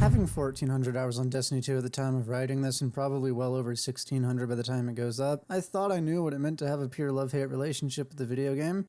Having 1,400 hours on Destiny 2 at the time of writing this, and probably well over 1,600 by the time it goes up, I thought I knew what it meant to have a pure love-hate relationship with the video game.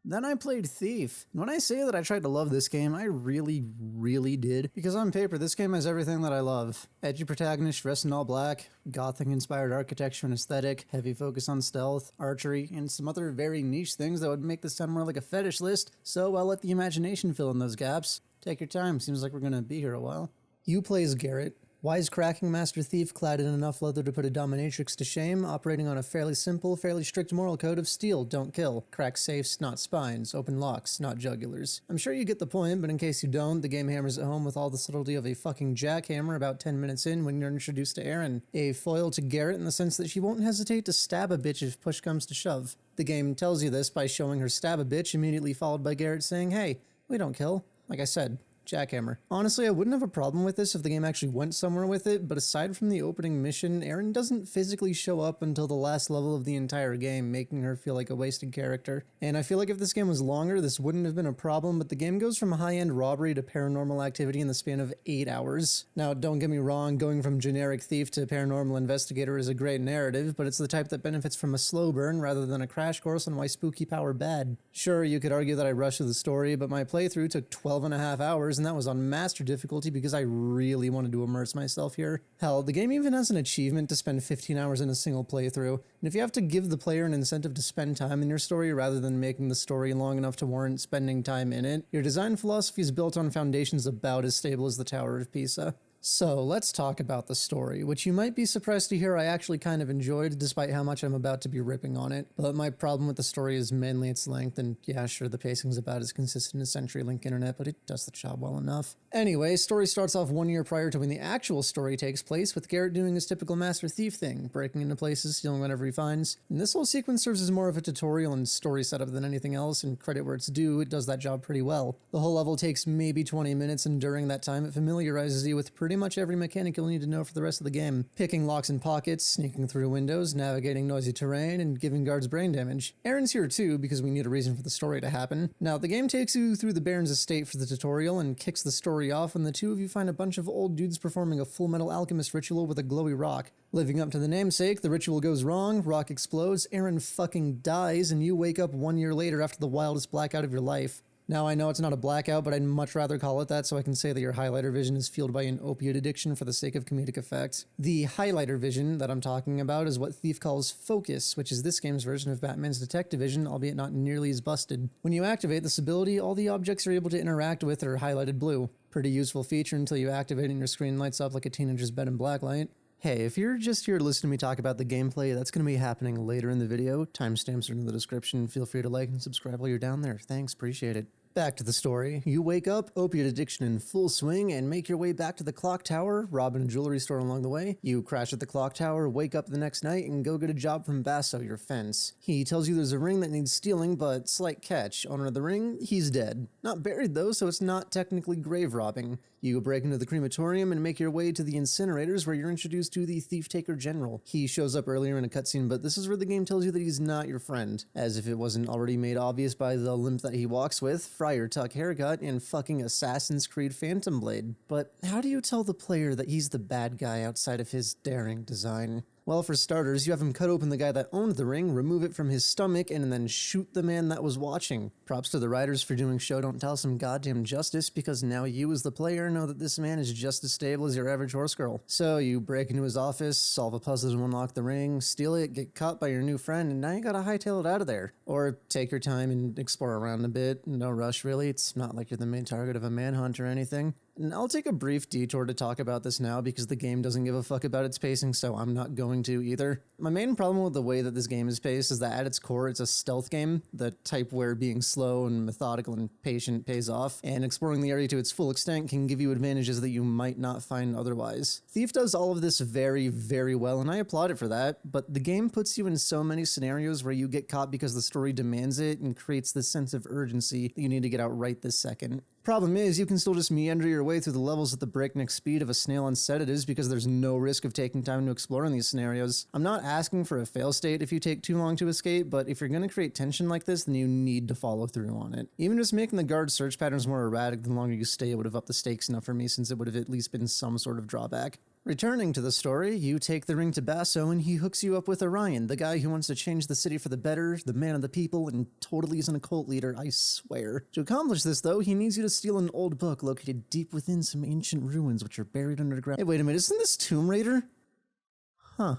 Then I played Thief. When I say that I tried to love this game, I really did. Because on paper, this game has everything that I love. Edgy protagonist dressed in all black, gothic-inspired architecture and aesthetic, heavy focus on stealth, archery, and some other very niche things that would make this sound more like a fetish list, so I'll let the imagination fill in those gaps. Take your time, seems like we're gonna be here a while. You play as Garrett. Wisecracking master thief clad in enough leather to put a dominatrix to shame, operating on a fairly simple, fairly strict moral code of steal, don't kill, crack safes, not spines, open locks, not jugulars. I'm sure you get the point, but in case you don't, the game hammers it home with all the subtlety of a fucking jackhammer about 10 minutes in when you're introduced to Erin, a foil to Garrett in the sense that she won't hesitate to stab a bitch if push comes to shove. The game tells you this by showing her stab a bitch, immediately followed by Garrett saying, "Hey, we don't kill." Like I said, jackhammer. Honestly, I wouldn't have a problem with this if the game actually went somewhere with it, but aside from the opening mission, Erin doesn't physically show up until the last level of the entire game, making her feel like a wasted character. And I feel like if this game was longer, this wouldn't have been a problem, but the game goes from high-end robbery to paranormal activity in the span of 8 hours. Now, don't get me wrong, going from generic thief to paranormal investigator is a great narrative, but it's the type that benefits from a slow burn rather than a crash course on why spooky power bad. Sure, you could argue that I rushed through the story, but my playthrough took 12.5 hours, and that was on master difficulty because I really wanted to immerse myself here. Hell, the game even has an achievement to spend 15 hours in a single playthrough, and if you have to give the player an incentive to spend time in your story rather than making the story long enough to warrant spending time in it, your design philosophy is built on foundations about as stable as the Tower of Pisa. So, let's talk about the story, which you might be surprised to hear I actually kind of enjoyed, despite how much I'm about to be ripping on it. But my problem with the story is mainly its length, and yeah, sure, the pacing's about as consistent as CenturyLink Internet, but it does the job well enough. Anyway, story starts off 1 year prior to when the actual story takes place, with Garrett doing his typical Master Thief thing, breaking into places, stealing whatever he finds. And this whole sequence serves as more of a tutorial and story setup than anything else, and credit where it's due, it does that job pretty well. The whole level takes maybe 20 minutes, and during that time it familiarizes you with pretty much every mechanic you'll need to know for the rest of the game. Picking locks and pockets, sneaking through windows, navigating noisy terrain, and giving guards brain damage. Erin's here too, because we need a reason for the story to happen. Now, the game takes you through the Baron's estate for the tutorial and kicks the story off when the two of you find a bunch of old dudes performing a Full Metal Alchemist ritual with a glowy rock. Living up to the namesake, the ritual goes wrong, rock explodes, Erin fucking dies, and you wake up 1 year later after the wildest blackout of your life. Now, I know it's not a blackout, but I'd much rather call it that so I can say that your highlighter vision is fueled by an opiate addiction for the sake of comedic effect. The highlighter vision that I'm talking about is what Thief calls focus, which is this game's version of Batman's detective vision, albeit not nearly as busted. When you activate this ability, all the objects you're able to interact with are highlighted blue. Pretty useful feature until you activate it and your screen lights up like a teenager's bed in blacklight. Hey, if you're just here to listen to me talk about the gameplay, that's going to be happening later in the video. Timestamps are in the description. Feel free to like and subscribe while you're down there. Thanks, appreciate it. Back to the story. You wake up, opiate addiction in full swing, and make your way back to the clock tower, robbing a jewelry store along the way. You crash at the clock tower, wake up the next night, and go get a job from Basso, your fence. He tells you there's a ring that needs stealing, but slight catch. Owner of the ring, he's dead. Not buried though, so it's not technically grave robbing. You break into the crematorium and make your way to the incinerators where you're introduced to the Thief-Taker General. He shows up earlier in a cutscene, but this is where the game tells you that he's not your friend. As if it wasn't already made obvious by the limp that he walks with, Friar Tuck haircut, and fucking Assassin's Creed Phantom Blade. But how do you tell the player that he's the bad guy outside of his daring design? Well, for starters, you have him cut open the guy that owned the ring, remove it from his stomach, and then shoot the man that was watching. Props to the writers for doing show don't tell some goddamn justice, because now you as the player know that this man is just as stable as your average horse girl. So you break into his office, solve a puzzle to unlock the ring, steal it, get caught by your new friend, and now you gotta hightail it out of there. Or take your time and explore around a bit. No rush really, it's not like you're the main target of a manhunt or anything. And I'll take a brief detour to talk about this now because the game doesn't give a fuck about its pacing, so I'm not going to either. My main problem with the way that this game is paced is that at its core it's a stealth game, the type where being slow and methodical and patient pays off, and exploring the area to its full extent can give you advantages that you might not find otherwise. Thief does all of this very, very well, and I applaud it for that, but the game puts you in so many scenarios where you get caught because the story demands it and creates this sense of urgency that you need to get out right this second. Problem is, you can still just meander your way through the levels at the breakneck speed of a snail on set, it is because there's no risk of taking time to explore in these scenarios. I'm not asking for a fail state if you take too long to escape, but if you're gonna create tension like this, then you need to follow through on it. Even just making the guard search patterns more erratic the longer you stay would have upped the stakes enough for me, since it would have at least been some sort of drawback. Returning to the story, you take the ring to Basso and he hooks you up with Orion, the guy who wants to change the city for the better, the man of the people, and totally isn't a cult leader, I swear. To accomplish this though, he needs you to steal an old book located deep within some ancient ruins which are buried underground. Hey, wait a minute, isn't this Tomb Raider? Huh.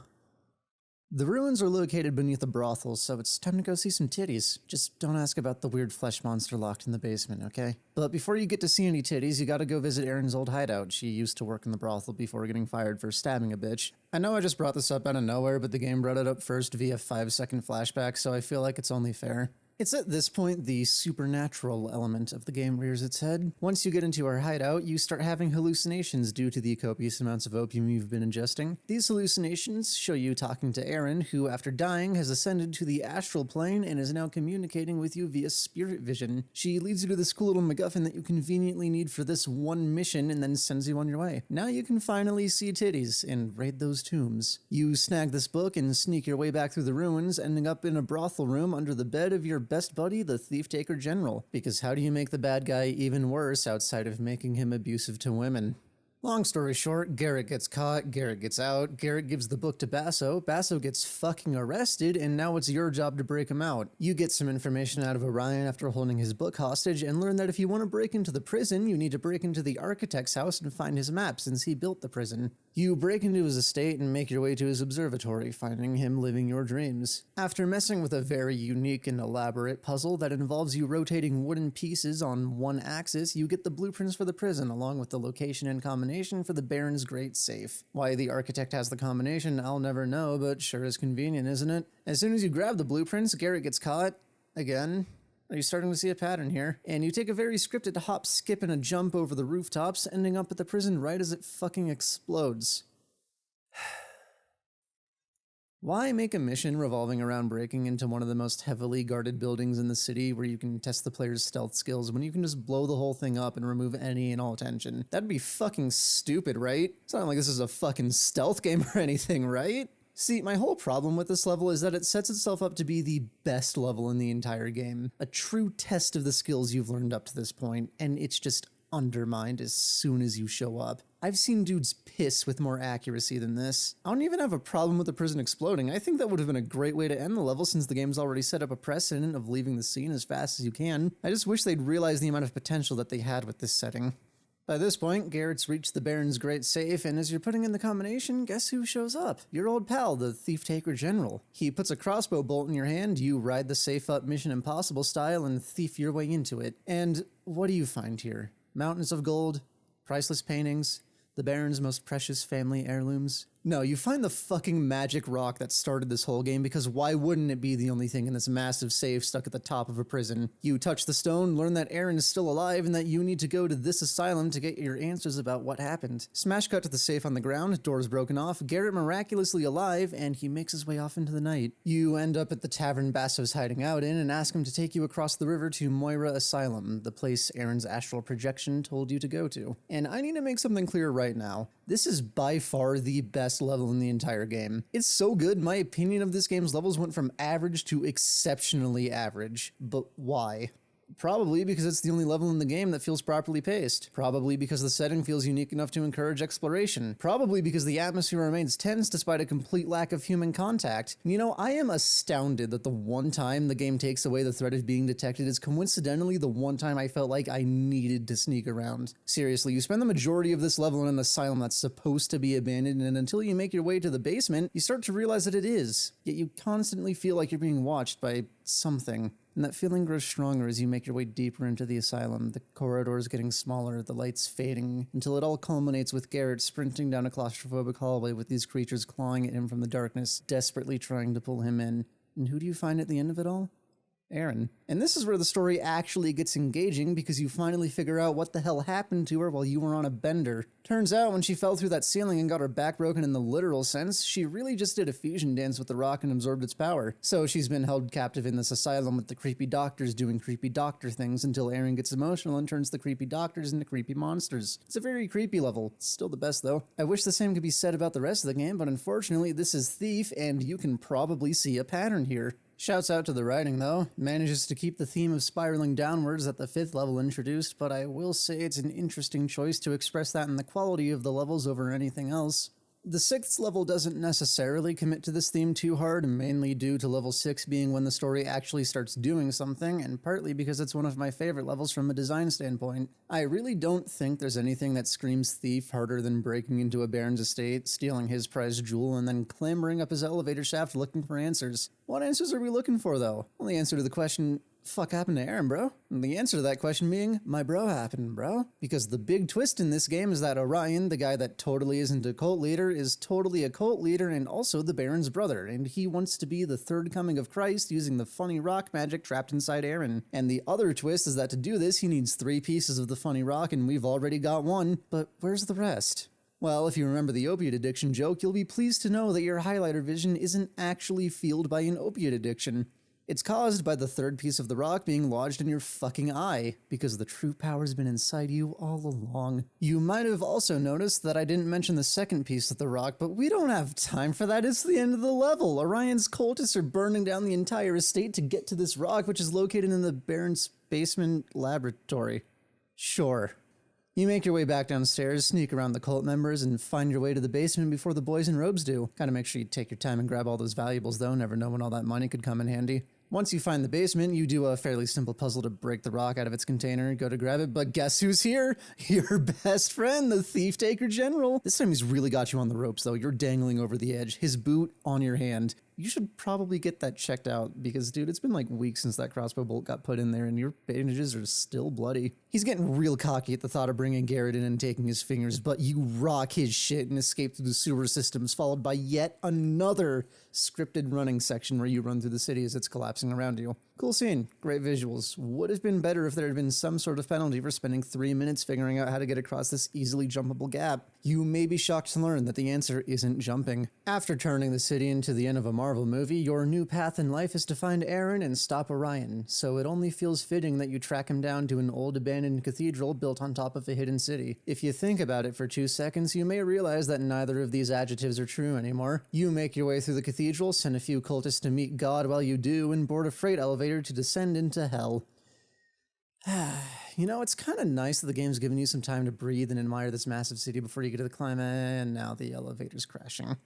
The ruins are located beneath a brothel, so it's time to go see some titties. Just don't ask about the weird flesh monster locked in the basement, okay? But before you get to see any titties, you gotta go visit Erin's old hideout. She used to work in the brothel before getting fired for stabbing a bitch. I know I just brought this up out of nowhere, but the game brought it up first via 5-second flashback, so I feel like it's only fair. It's at this point the supernatural element of the game rears its head. Once you get into our hideout, you start having hallucinations due to the copious amounts of opium you've been ingesting. These hallucinations show you talking to Erin, who after dying has ascended to the astral plane and is now communicating with you via spirit vision. She leads you to this cool little MacGuffin that you conveniently need for this one mission and then sends you on your way. Now you can finally see titties and raid those tombs. You snag this book and sneak your way back through the ruins, ending up in a brothel room under the bed of your best buddy, the Thief-Taker General. Because how do you make the bad guy even worse outside of making him abusive to women? Long story short, Garrett gets caught, Garrett gets out, Garrett gives the book to Basso, Basso gets fucking arrested, and now it's your job to break him out. You get some information out of Orion after holding his book hostage and learn that if you want to break into the prison, you need to break into the architect's house and find his map since he built the prison. You break into his estate and make your way to his observatory, finding him living your dreams. After messing with a very unique and elaborate puzzle that involves you rotating wooden pieces on one axis, you get the blueprints for the prison along with the location and combination for the Baron's Great Safe. Why the architect has the combination, I'll never know, but sure is convenient, isn't it? As soon as you grab the blueprints, Garrett gets caught. Again. Are you starting to see a pattern here? And you take a very scripted hop, skip, and a jump over the rooftops, ending up at the prison right as it fucking explodes. Why make a mission revolving around breaking into one of the most heavily guarded buildings in the city where you can test the player's stealth skills when you can just blow the whole thing up and remove any and all tension? That'd be fucking stupid, right? It's not like this is a fucking stealth game or anything, right? See, my whole problem with this level is that it sets itself up to be the best level in the entire game. A true test of the skills you've learned up to this point, and it's just undermined as soon as you show up. I've seen dudes piss with more accuracy than this. I don't even have a problem with the prison exploding. I think that would have been a great way to end the level since the game's already set up a precedent of leaving the scene as fast as you can. I just wish they'd realize the amount of potential that they had with this setting. By this point, Garrett's reached the Baron's Great Safe, and as you're putting in the combination, guess who shows up? Your old pal, the Thief-Taker General. He puts a crossbow bolt in your hand, you ride the safe up Mission Impossible style and thief your way into it. And what do you find here? Mountains of gold, priceless paintings, the Baron's most precious family heirlooms. No, you find the fucking magic rock that started this whole game, because why wouldn't it be the only thing in this massive safe stuck at the top of a prison? You touch the stone, learn that Erin is still alive, and that you need to go to this asylum to get your answers about what happened. Smash cut to the safe on the ground, doors broken off, Garrett miraculously alive, and he makes his way off into the night. You end up at the tavern Basso's hiding out in and ask him to take you across the river to Moira Asylum, the place Erin's astral projection told you to go to. And I need to make something clear right now. This is by far the best level in the entire game. It's so good, my opinion of this game's levels went from average to exceptionally average. But why? Probably because it's the only level in the game that feels properly paced. Probably because the setting feels unique enough to encourage exploration. Probably because the atmosphere remains tense despite a complete lack of human contact. You know, I am astounded that the one time the game takes away the threat of being detected is coincidentally the one time I felt like I needed to sneak around. Seriously, you spend the majority of this level in an asylum that's supposed to be abandoned, and until you make your way to the basement, you start to realize that it is. Yet you constantly feel like you're being watched by something. And that feeling grows stronger as you make your way deeper into the asylum, the corridors getting smaller, the lights fading, until it all culminates with Garrett sprinting down a claustrophobic hallway with these creatures clawing at him from the darkness, desperately trying to pull him in. And who do you find at the end of it all? Aaron. And this is where the story actually gets engaging because you finally figure out what the hell happened to her while you were on a bender. Turns out when she fell through that ceiling and got her back broken in the literal sense, she really just did a fusion dance with the rock and absorbed its power. So she's been held captive in this asylum with the creepy doctors doing creepy doctor things until Aaron gets emotional and turns the creepy doctors into creepy monsters. It's a very creepy level. It's still the best though. I wish the same could be said about the rest of the game, but unfortunately this is Thief and you can probably see a pattern here. Shouts out to the writing though, manages to keep the theme of spiraling downwards that the 5th level introduced, but I will say it's an interesting choice to express that in the quality of the levels over anything else. The 6th level doesn't necessarily commit to this theme too hard, mainly due to level 6 being when the story actually starts doing something, and partly because it's one of my favorite levels from a design standpoint. I really don't think there's anything that screams Thief harder than breaking into a baron's estate, stealing his prized jewel, and then clambering up his elevator shaft looking for answers. What answers are we looking for though? Well, the answer to the question, fuck happened to Aaron, bro? And the answer to that question being, my bro happened, bro. Because the big twist in this game is that Orion, the guy that totally isn't a cult leader, is totally a cult leader and also the Baron's brother, and he wants to be the third coming of Christ using the funny rock magic trapped inside Aaron. And the other twist is that to do this, he needs 3 pieces of the funny rock, and we've already got 1, but where's the rest? Well, if you remember the opiate addiction joke, you'll be pleased to know that your highlighter vision isn't actually fueled by an opiate addiction. It's caused by the 3rd piece of the rock being lodged in your fucking eye, because the true power's been inside you all along. You might have also noticed that I didn't mention the 2nd piece of the rock, but we don't have time for that, it's the end of the level. Orion's cultists are burning down the entire estate to get to this rock, which is located in the Baron's basement laboratory. Sure. You make your way back downstairs, sneak around the cult members, and find your way to the basement before the boys in robes do. Gotta make sure you take your time and grab all those valuables though, never know when all that money could come in handy. Once you find the basement, you do a fairly simple puzzle to break the rock out of its container, go to grab it, but guess who's here? Your best friend, the Thief Taker General. This time he's really got you on the ropes though, you're dangling over the edge, his boot on your hand. You should probably get that checked out because, dude, it's been like weeks since that crossbow bolt got put in there and your bandages are still bloody. He's getting real cocky at the thought of bringing Garrett in and taking his fingers, but you rock his shit and escape through the sewer systems, followed by yet another scripted running section where you run through the city as it's collapsing around you. Cool scene, great visuals. Would have been better if there had been some sort of penalty for spending 3 minutes figuring out how to get across this easily jumpable gap. You may be shocked to learn that the answer isn't jumping. After turning the city into the end of a Marvel movie, your new path in life is to find Aaron and stop Orion, so it only feels fitting that you track him down to an old abandoned cathedral built on top of a hidden city. If you think about it for 2 seconds, you may realize that neither of these adjectives are true anymore. You make your way through the cathedral, send a few cultists to meet God while you do, and board a freight elevator to descend into hell. You know, it's kind of nice that the game's giving you some time to breathe and admire this massive city before you get to the climax, and now the elevator's crashing.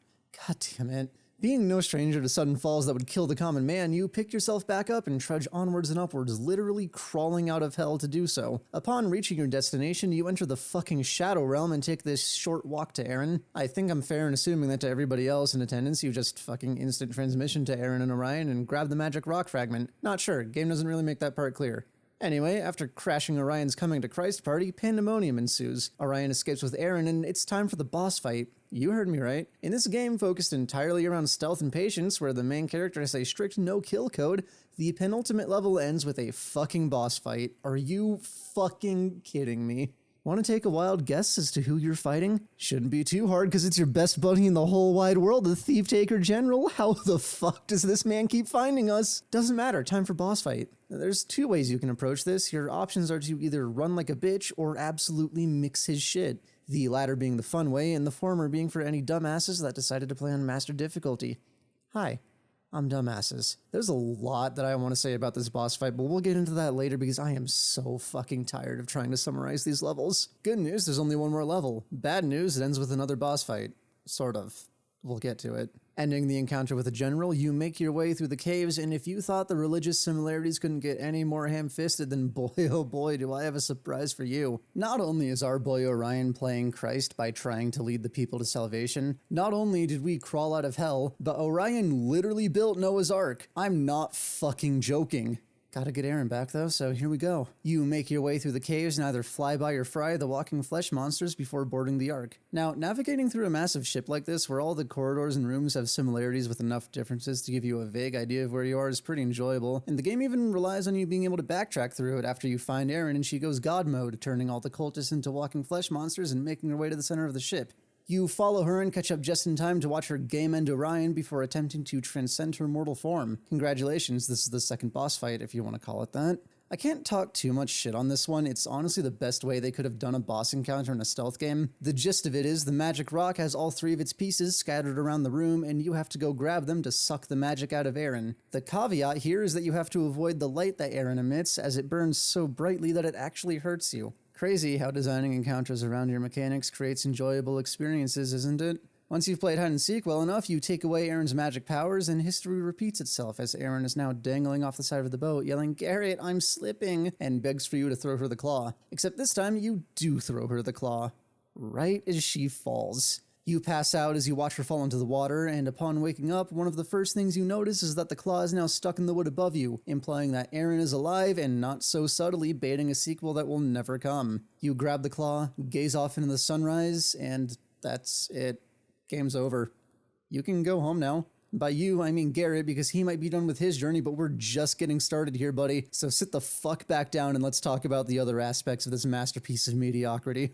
God damn it. Being no stranger to sudden falls that would kill the common man, you pick yourself back up and trudge onwards and upwards, literally crawling out of hell to do so. Upon reaching your destination, you enter the fucking Shadow Realm and take this short walk to Aaron. I think I'm fair in assuming that to everybody else in attendance, you just fucking instant transmission to Aaron and Orion and grab the magic rock fragment. Not sure, game doesn't really make that part clear. Anyway, after crashing Orion's Coming to Christ party, pandemonium ensues. Orion escapes with Aaron, and it's time for the boss fight. You heard me right. In this game focused entirely around stealth and patience, where the main character has a strict no-kill code, the penultimate level ends with a fucking boss fight. Are you fucking kidding me? Want to take a wild guess as to who you're fighting? Shouldn't be too hard because it's your best buddy in the whole wide world, the Thief Taker General. How the fuck does this man keep finding us? Doesn't matter, time for boss fight. There's 2 ways you can approach this. Your options are to either run like a bitch or absolutely mix his shit. The latter being the fun way and the former being for any dumbasses that decided to play on master difficulty. Hi. I'm dumbasses. There's a lot that I want to say about this boss fight, but we'll get into that later because I am so fucking tired of trying to summarize these levels. Good news, there's only 1 more level. Bad news, it ends with another boss fight. Sort of. We'll get to it. Ending the encounter with the general, you make your way through the caves, and if you thought the religious similarities couldn't get any more ham-fisted, then boy oh boy do I have a surprise for you. Not only is our boy Orion playing Christ by trying to lead the people to salvation, not only did we crawl out of hell, but Orion literally built Noah's Ark. I'm not fucking joking. Gotta get Aaron back though, so here we go. You make your way through the caves and either fly by or fry the walking flesh monsters before boarding the Ark. Now, navigating through a massive ship like this, where all the corridors and rooms have similarities with enough differences to give you a vague idea of where you are, is pretty enjoyable, and the game even relies on you being able to backtrack through it after you find Aaron and she goes God mode, turning all the cultists into walking flesh monsters and making their way to the center of the ship. You follow her and catch up just in time to watch her game end Orion before attempting to transcend her mortal form. Congratulations, this is the second boss fight, if you want to call it that. I can't talk too much shit on this one, it's honestly the best way they could have done a boss encounter in a stealth game. The gist of it is the magic rock has all 3 of its pieces scattered around the room and you have to go grab them to suck the magic out of Aaron. The caveat here is that you have to avoid the light that Aaron emits as it burns so brightly that it actually hurts you. Crazy how designing encounters around your mechanics creates enjoyable experiences, isn't it? Once you've played hide and seek well enough, you take away Aaron's magic powers and history repeats itself as Aaron is now dangling off the side of the boat yelling, "Garrett, I'm slipping," and begs for you to throw her the claw. Except this time you do throw her the claw. Right as she falls. You pass out as you watch her fall into the water, and upon waking up, one of the first things you notice is that the claw is now stuck in the wood above you, implying that Aaron is alive and not so subtly baiting a sequel that will never come. You grab the claw, gaze off into the sunrise, and that's it. Game's over. You can go home now. By you, I mean Garrett, because he might be done with his journey, but we're just getting started here, buddy. So sit the fuck back down and let's talk about the other aspects of this masterpiece of mediocrity.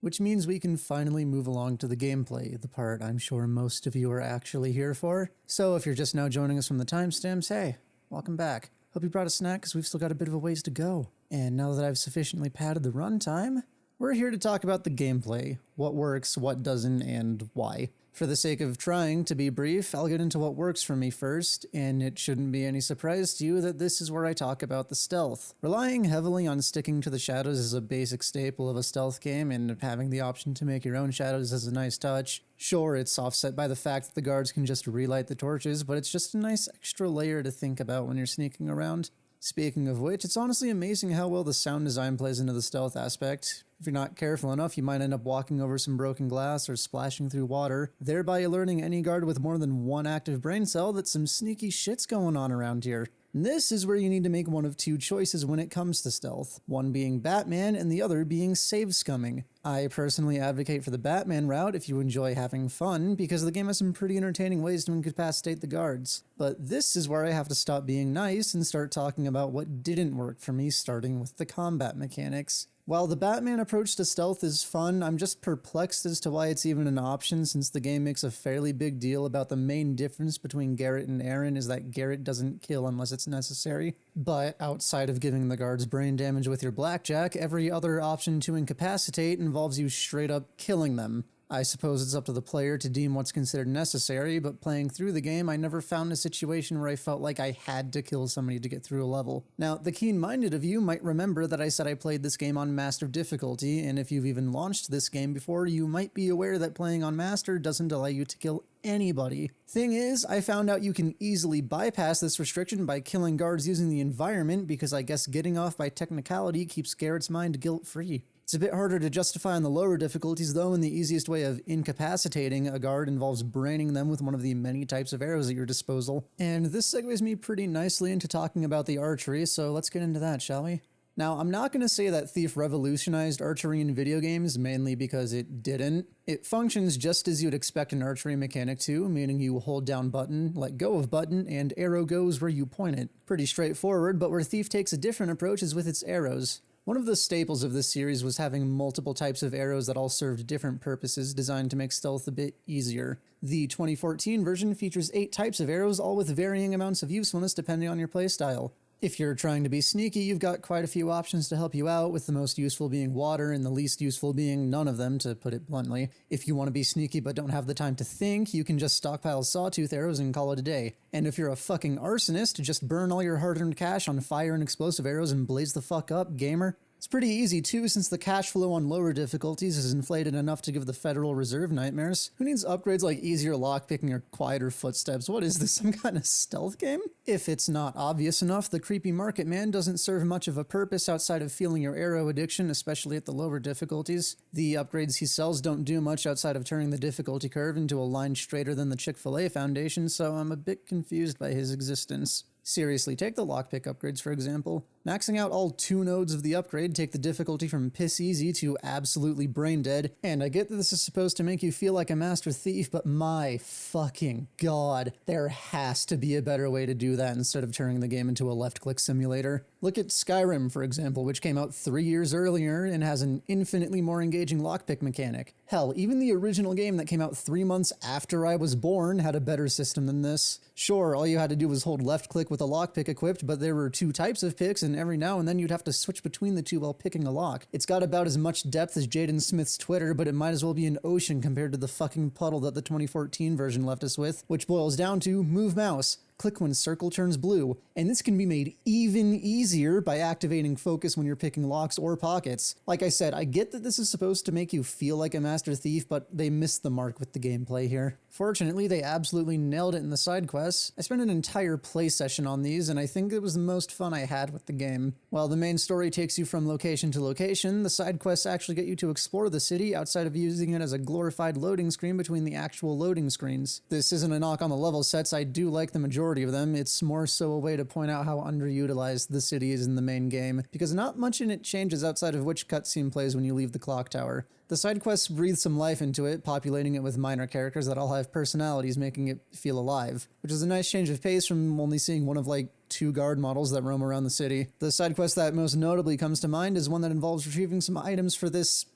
Which means we can finally move along to the gameplay, the part I'm sure most of you are actually here for. So if you're just now joining us from the timestamps, hey, welcome back. Hope you brought a snack because we've still got a bit of a ways to go. And now that I've sufficiently padded the runtime, we're here to talk about the gameplay, what works, what doesn't, and why. For the sake of trying to be brief, I'll get into what works for me first, and it shouldn't be any surprise to you that this is where I talk about the stealth. Relying heavily on sticking to the shadows is a basic staple of a stealth game, and having the option to make your own shadows is a nice touch. Sure, it's offset by the fact that the guards can just relight the torches, but it's just a nice extra layer to think about when you're sneaking around. Speaking of which, it's honestly amazing how well the sound design plays into the stealth aspect. If you're not careful enough, you might end up walking over some broken glass or splashing through water, thereby alerting any guard with more than one active brain cell that some sneaky shit's going on around here. And this is where you need to make one of 2 choices when it comes to stealth, one being Batman and the other being save scumming. I personally advocate for the Batman route if you enjoy having fun, because the game has some pretty entertaining ways to incapacitate the guards. But this is where I have to stop being nice and start talking about what didn't work for me, starting with the combat mechanics. While the Batman approach to stealth is fun, I'm just perplexed as to why it's even an option, since the game makes a fairly big deal about the main difference between Garrett and Aaron is that Garrett doesn't kill unless it's necessary. But outside of giving the guards brain damage with your blackjack, every other option to incapacitate involves you straight up killing them. I suppose it's up to the player to deem what's considered necessary, but playing through the game, I never found a situation where I felt like I had to kill somebody to get through a level. Now, the keen-minded of you might remember that I said I played this game on Master difficulty, and if you've even launched this game before, you might be aware that playing on Master doesn't allow you to kill anybody. Thing is, I found out you can easily bypass this restriction by killing guards using the environment, because I guess getting off by technicality keeps Garrett's mind guilt-free. It's a bit harder to justify on the lower difficulties though, and the easiest way of incapacitating a guard involves braining them with one of the many types of arrows at your disposal. And this segues me pretty nicely into talking about the archery, so let's get into that, shall we? Now, I'm not going to say that Thief revolutionized archery in video games, mainly because it didn't. It functions just as you'd expect an archery mechanic to, meaning you hold down button, let go of button, and arrow goes where you point it. Pretty straightforward, but where Thief takes a different approach is with its arrows. One of the staples of this series was having multiple types of arrows that all served different purposes, designed to make stealth a bit easier. The 2014 version features 8 types of arrows, all with varying amounts of usefulness depending on your playstyle. If you're trying to be sneaky, you've got quite a few options to help you out, with the most useful being water and the least useful being none of them, to put it bluntly. If you want to be sneaky but don't have the time to think, you can just stockpile sawtooth arrows and call it a day. And if you're a fucking arsonist, just burn all your hard-earned cash on fire and explosive arrows and blaze the fuck up, gamer. It's pretty easy too, since the cash flow on lower difficulties is inflated enough to give the Federal Reserve nightmares. Who needs upgrades like easier lockpicking or quieter footsteps? What is this, some kind of stealth game? If it's not obvious enough, the creepy market man doesn't serve much of a purpose outside of feeling your arrow addiction, especially at the lower difficulties. The upgrades he sells don't do much outside of turning the difficulty curve into a line straighter than the Chick-fil-A Foundation, so I'm a bit confused by his existence. Seriously, take the lockpick upgrades for example. Maxing out all 2 nodes of the upgrade take the difficulty from piss easy to absolutely brain dead, and I get that this is supposed to make you feel like a master thief, but my fucking god, there has to be a better way to do that instead of turning the game into a left-click simulator. Look at Skyrim, for example, which came out 3 years earlier and has an infinitely more engaging lockpick mechanic. Hell, even the original game that came out 3 months after I was born had a better system than this. Sure, all you had to do was hold left-click with a lockpick equipped, but there were 2 types of picks, and every now and then you'd have to switch between the 2 while picking a lock. It's got about as much depth as Jaden Smith's Twitter, but it might as well be an ocean compared to the fucking puddle that the 2014 version left us with, which boils down to move mouse. Click when circle turns blue, and this can be made even easier by activating focus when you're picking locks or pockets. Like I said, I get that this is supposed to make you feel like a master thief, but they missed the mark with the gameplay here. Fortunately, they absolutely nailed it in the side quests. I spent an entire play session on these, and I think it was the most fun I had with the game. While the main story takes you from location to location, the side quests actually get you to explore the city outside of using it as a glorified loading screen between the actual loading screens. This isn't a knock on the level sets, I do like the majority of them. It's more so a way to point out how underutilized the city is in the main game, because not much in it changes outside of which cutscene plays when you leave the clock tower. The side quests breathe some life into it, populating it with minor characters that all have personalities, making it feel alive, which is a nice change of pace from only seeing one of like 2 guard models that roam around the city. The side quest that most notably comes to mind is one that involves retrieving some items for this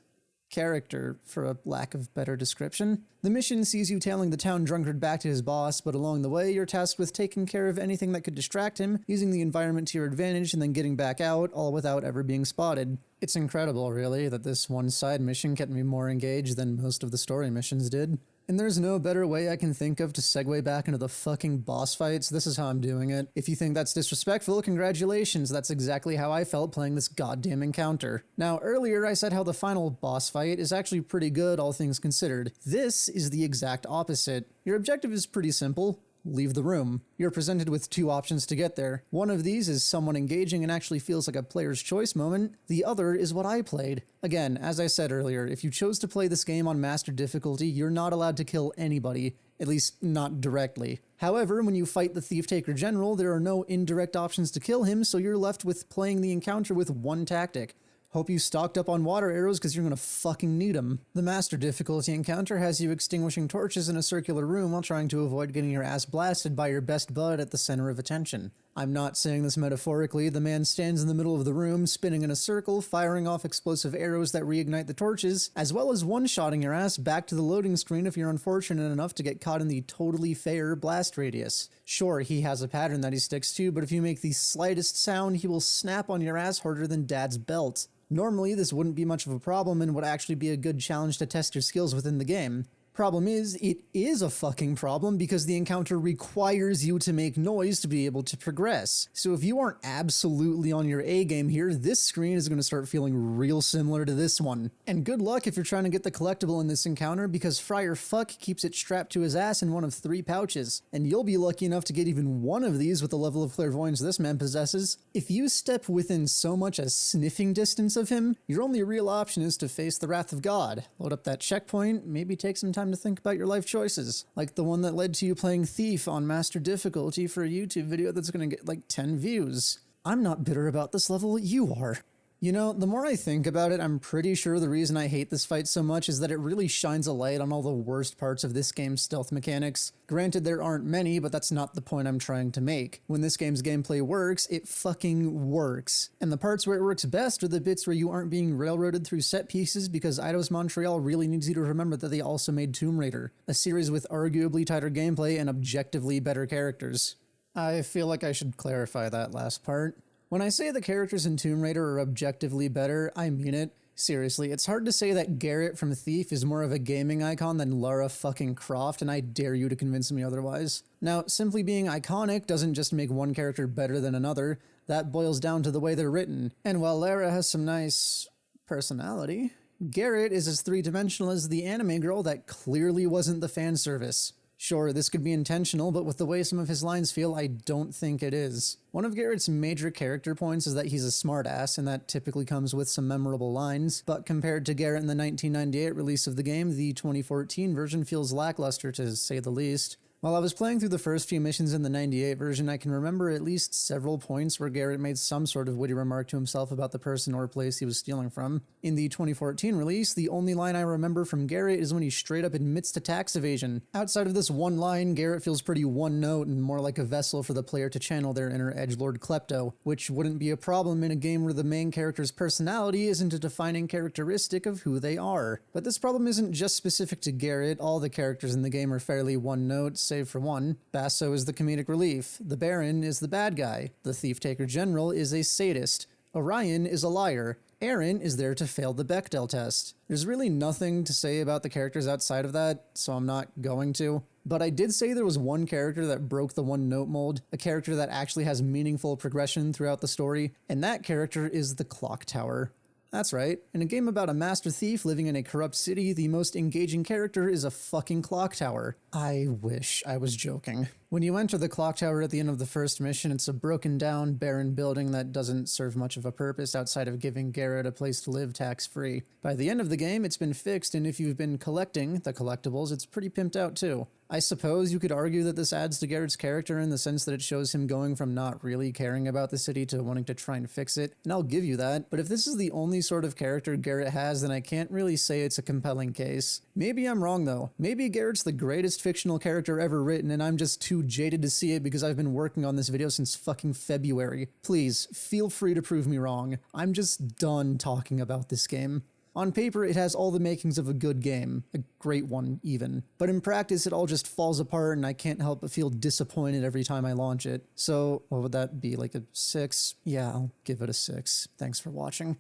character, for a lack of better description. The mission sees you tailing the town drunkard back to his boss, but along the way you're tasked with taking care of anything that could distract him, using the environment to your advantage, and then getting back out, all without ever being spotted. It's incredible, really, that this one side mission kept me more engaged than most of the story missions did. And there's no better way I can think of to segue back into the fucking boss fights. This is how I'm doing it. If you think that's disrespectful, congratulations. That's exactly how I felt playing this goddamn encounter. Now, earlier I said how the final boss fight is actually pretty good, all things considered. This is the exact opposite. Your objective is pretty simple. Leave the room. You're presented with 2 options to get there. One of these is somewhat engaging and actually feels like a player's choice moment. The other is what I played. Again, as I said earlier, if you chose to play this game on master difficulty, you're not allowed to kill anybody, at least not directly. However, when you fight the Thief-Taker General, there are no indirect options to kill him, so you're left with playing the encounter with one tactic. Hope you stocked up on water arrows because you're gonna fucking need them. The master difficulty encounter has you extinguishing torches in a circular room while trying to avoid getting your ass blasted by your best bud at the center of attention. I'm not saying this metaphorically. The man stands in the middle of the room, spinning in a circle, firing off explosive arrows that reignite the torches, as well as one-shotting your ass back to the loading screen if you're unfortunate enough to get caught in the totally fair blast radius. Sure, he has a pattern that he sticks to, but if you make the slightest sound, he will snap on your ass harder than Dad's belt. Normally, this wouldn't be much of a problem and would actually be a good challenge to test your skills within the game. Problem is, it is a fucking problem because the encounter requires you to make noise to be able to progress. So if you aren't absolutely on your A game here, this screen is going to start feeling real similar to this one. And good luck if you're trying to get the collectible in this encounter because Friar Fuck keeps it strapped to his ass in one of 3 pouches. And you'll be lucky enough to get even one of these with the level of clairvoyance this man possesses. If you step within so much as sniffing distance of him, your only real option is to face the wrath of God. Load up that checkpoint, maybe take some time to think about your life choices, like the one that led to you playing Thief on master difficulty for a YouTube video that's gonna get like 10 views. I'm not bitter about this level, you are. You know, the more I think about it, I'm pretty sure the reason I hate this fight so much is that it really shines a light on all the worst parts of this game's stealth mechanics. Granted, there aren't many, but that's not the point I'm trying to make. When this game's gameplay works, it fucking works. And the parts where it works best are the bits where you aren't being railroaded through set pieces because Eidos Montreal really needs you to remember that they also made Tomb Raider, a series with arguably tighter gameplay and objectively better characters. I feel like I should clarify that last part. When I say the characters in Tomb Raider are objectively better, I mean it. Seriously, it's hard to say that Garrett from Thief is more of a gaming icon than Lara fucking Croft, and I dare you to convince me otherwise. Now, simply being iconic doesn't just make one character better than another, that boils down to the way they're written. And while Lara has some nice personality, Garrett is as three-dimensional as the anime girl that clearly wasn't the fan service. Sure, this could be intentional, but with the way some of his lines feel, I don't think it is. One of Garrett's major character points is that he's a smartass, and that typically comes with some memorable lines, but compared to Garrett in the 1998 release of the game, the 2014 version feels lackluster to say the least. While I was playing through the first few missions in the 98 version, I can remember at least several points where Garrett made some sort of witty remark to himself about the person or place he was stealing from. In the 2014 release, the only line I remember from Garrett is when he straight up admits to tax evasion. Outside of this one line, Garrett feels pretty one-note and more like a vessel for the player to channel their inner edgelord klepto, which wouldn't be a problem in a game where the main character's personality isn't a defining characteristic of who they are. But this problem isn't just specific to Garrett. All the characters in the game are fairly one-note, save for one. Basso is the comedic relief. The Baron is the bad guy. The Thief-Taker General is a sadist. Orion is a liar. Aaron is there to fail the Bechdel test. There's really nothing to say about the characters outside of that, so I'm not going to. But I did say there was one character that broke the one-note mold, a character that actually has meaningful progression throughout the story, and that character is the Clock Tower. That's right, in a game about a master thief living in a corrupt city, the most engaging character is a fucking clock tower. I wish I was joking. When you enter the clock tower at the end of the first mission, it's a broken down, barren building that doesn't serve much of a purpose outside of giving Garrett a place to live tax-free. By the end of the game, it's been fixed, and if you've been collecting the collectibles, it's pretty pimped out too. I suppose you could argue that this adds to Garrett's character in the sense that it shows him going from not really caring about the city to wanting to try and fix it, and I'll give you that, but if this is the only sort of character Garrett has, then I can't really say it's a compelling case. Maybe I'm wrong though. Maybe Garrett's the greatest fictional character ever written and I'm just too jaded to see it because I've been working on this video since fucking February. Please, feel free to prove me wrong. I'm just done talking about this game. On paper, it has all the makings of a good game, a great one even, but in practice it all just falls apart and I can't help but feel disappointed every time I launch it. So what would that be, like a 6? Yeah, I'll give it a 6. Thanks for watching.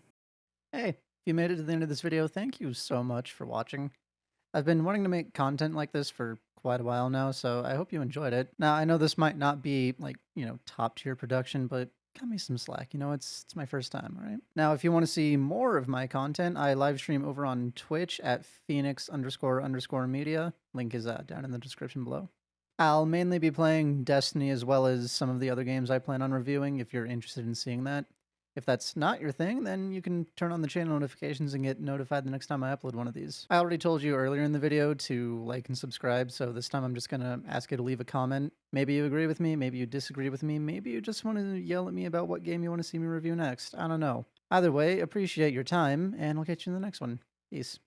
Hey, if you made it to the end of this video, thank you so much for watching. I've been wanting to make content like this for quite a while now, so I hope you enjoyed it. Now, I know this might not be like, top tier production, but cut me some slack. It's my first time, all right? Now, if you want to see more of my content, I live stream over on Twitch at Phoenix__media. Link is down in the description below. I'll mainly be playing Destiny as well as some of the other games I plan on reviewing if you're interested in seeing that. If that's not your thing, then you can turn on the channel notifications and get notified the next time I upload one of these. I already told you earlier in the video to like and subscribe, so this time I'm just gonna ask you to leave a comment. Maybe you agree with me, maybe you disagree with me, maybe you just want to yell at me about what game you want to see me review next. I don't know. Either way, appreciate your time, and I'll catch you in the next one. Peace.